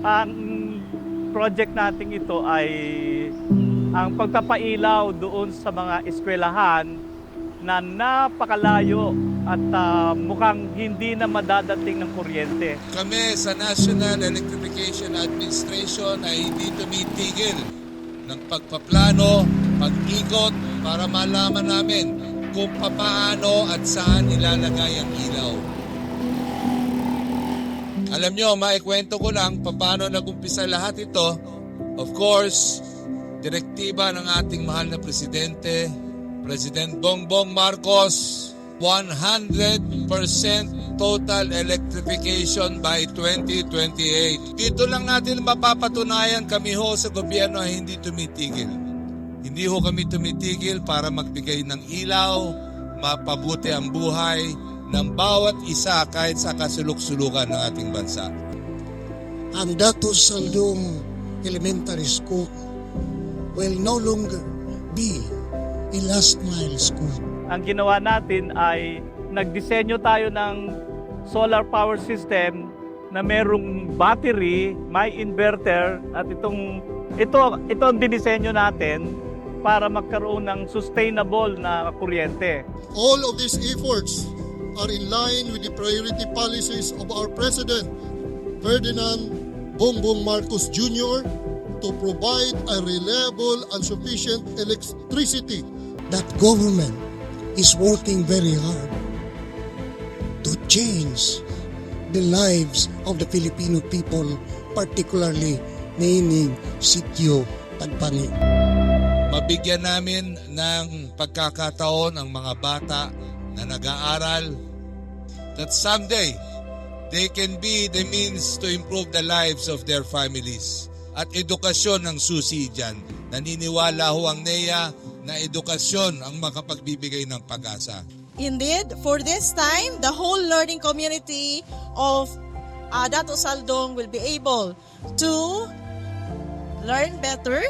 Ang project natin ito ay ang pagpapailaw doon sa mga eskwelahan na napakalayo at mukhang hindi na madadating ng kuryente. Kami sa National Electrification Administration ay hindi tumitigil ng pagpaplano, pag-ikot para malaman namin kung paano at saan ilalagay ang ilaw. Alam nyo, maikwento ko lang paano nag-umpisa lahat ito. Of course, direktiba ng ating mahal na Presidente, President Bongbong Marcos, 100% total electrification by 2028. Dito lang natin mapapatunayan kami ho sa gobyerno ay hindi tumitigil. Hindi ho kami tumitigil para magbigay ng ilaw, mapabuti ang buhay ng bawat isa kahit sa kasulok-sulukan ng ating bansa. Ang Datos Saldong Elementary School will no longer be a last mile school. Ang ginawa natin ay nagdisenyo tayo ng solar power system na merong battery, may inverter at ito ang dinisenyo natin para magkaroon ng sustainable na kuryente. All of these efforts are in line with the priority policies of our President, Ferdinand Bongbong Marcos Jr., to provide a reliable and sufficient electricity. That government is working very hard to change the lives of the Filipino people, particularly meaning Sitio Tagpani. Mabigyan namin ng pagkakataon ang mga bata na nag-aaral that someday they can be the means to improve the lives of their families. At edukasyon ang susi dyan. Naniniwala ho ang NEA na edukasyon ang makapagbibigay ng pag-asa. Indeed, for this time, the whole learning community of Datos Saldong will be able to learn better.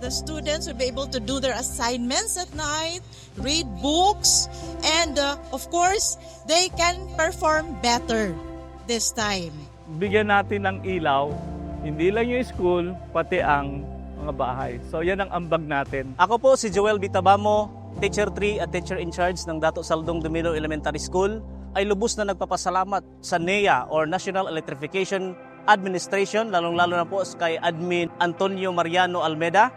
The students will be able to do their assignments at night, read books, and of course, they can perform better this time. Bigyan natin ng ilaw, hindi lang yung school, pati ang mga bahay. So yan ang ambag natin. Ako po si Joel Bitabamo, Teacher 3 at Teacher in Charge ng Dato Saldong Dumilo Elementary School, ay lubos na nagpapasalamat sa NEA or National Electrification Administration, lalong-lalo na po kay Admin Antonio Mariano Almeda,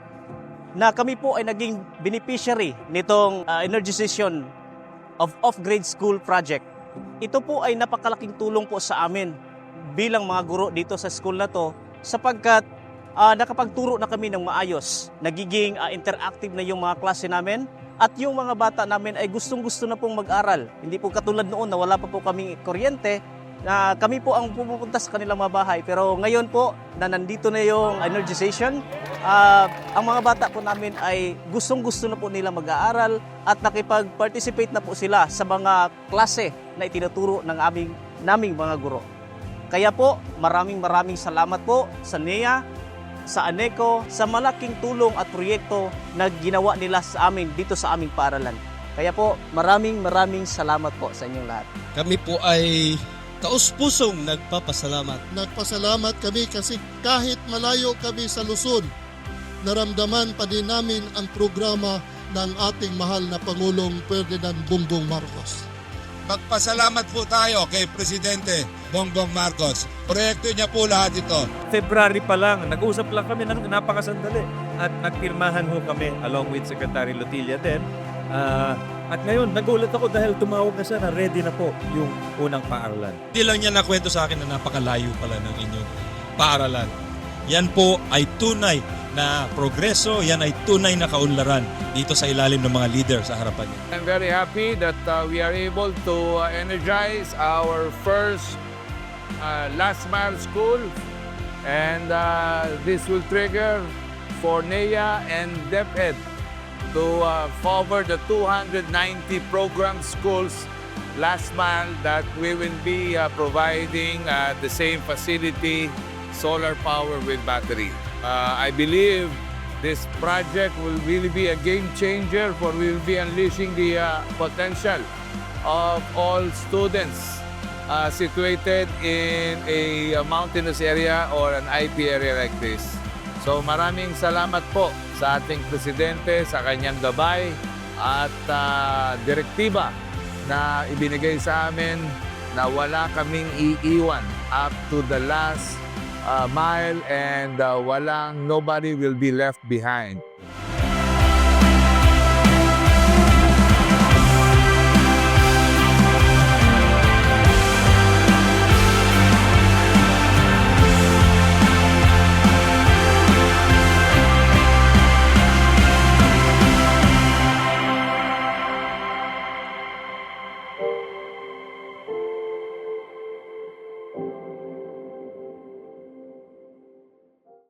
na kami po ay naging beneficiary nitong energization of off-grade school project. Ito po ay napakalaking tulong po sa amin bilang mga guro dito sa school na to sapagkat nakapagturo na kami ng maayos. Nagiging interactive na yung mga klase namin at yung mga bata namin ay gustong-gusto na pong mag-aral. Hindi po katulad noon na wala pa po kami kuryente, na kami po ang pumupunta sa kanilang mga bahay. Pero ngayon po na nandito na yung energization, ang mga bata po namin ay gustong-gusto na po nila mag-aaral at nakipag-participate na po sila sa mga klase na itinuturo ng naming mga guro. Kaya po, maraming salamat po sa NEA, sa ANECO, sa malaking tulong at proyekto na ginawa nila sa amin dito sa aming paaralan. Kaya po, maraming salamat po sa inyong lahat. Kami po ay taus-pusong nagpapasalamat. Nagpasalamat kami kasi kahit malayo kami sa Luzon, naramdaman pa din namin ang programa ng ating mahal na Pangulong Ferdinand Bongbong Marcos. Magpasalamat po tayo kay Presidente Bongbong Marcos. Proyekto niya po lahat ito. February pa lang, nag-usap lang kami, napakasandali. At nagpirmahan ho kami along with Secretary Lotilla din. At ngayon, nagulat ako dahil tumawag na siya na ready na po yung unang paaralan. Hindi lang niya nakwento sa akin na napakalayo pala ng inyong paaralan. Yan po ay tunay na progreso, yan ay tunay na kaunlaran dito sa ilalim ng mga leader sa harapan niya. I'm very happy that we are able to energize our first last mile school, and this will trigger for NEA and DepEd to cover the 290 program schools last mile that we will be providing the same facility, solar power with battery. I believe this project will really be a game changer, for we will be unleashing the potential of all students situated in a mountainous area or an IP area like this. So maraming salamat po sa ating presidente sa kanyang gabay at direktiba na ibinigay sa amin na wala kaming iiwan up to the last mile and nobody will be left behind.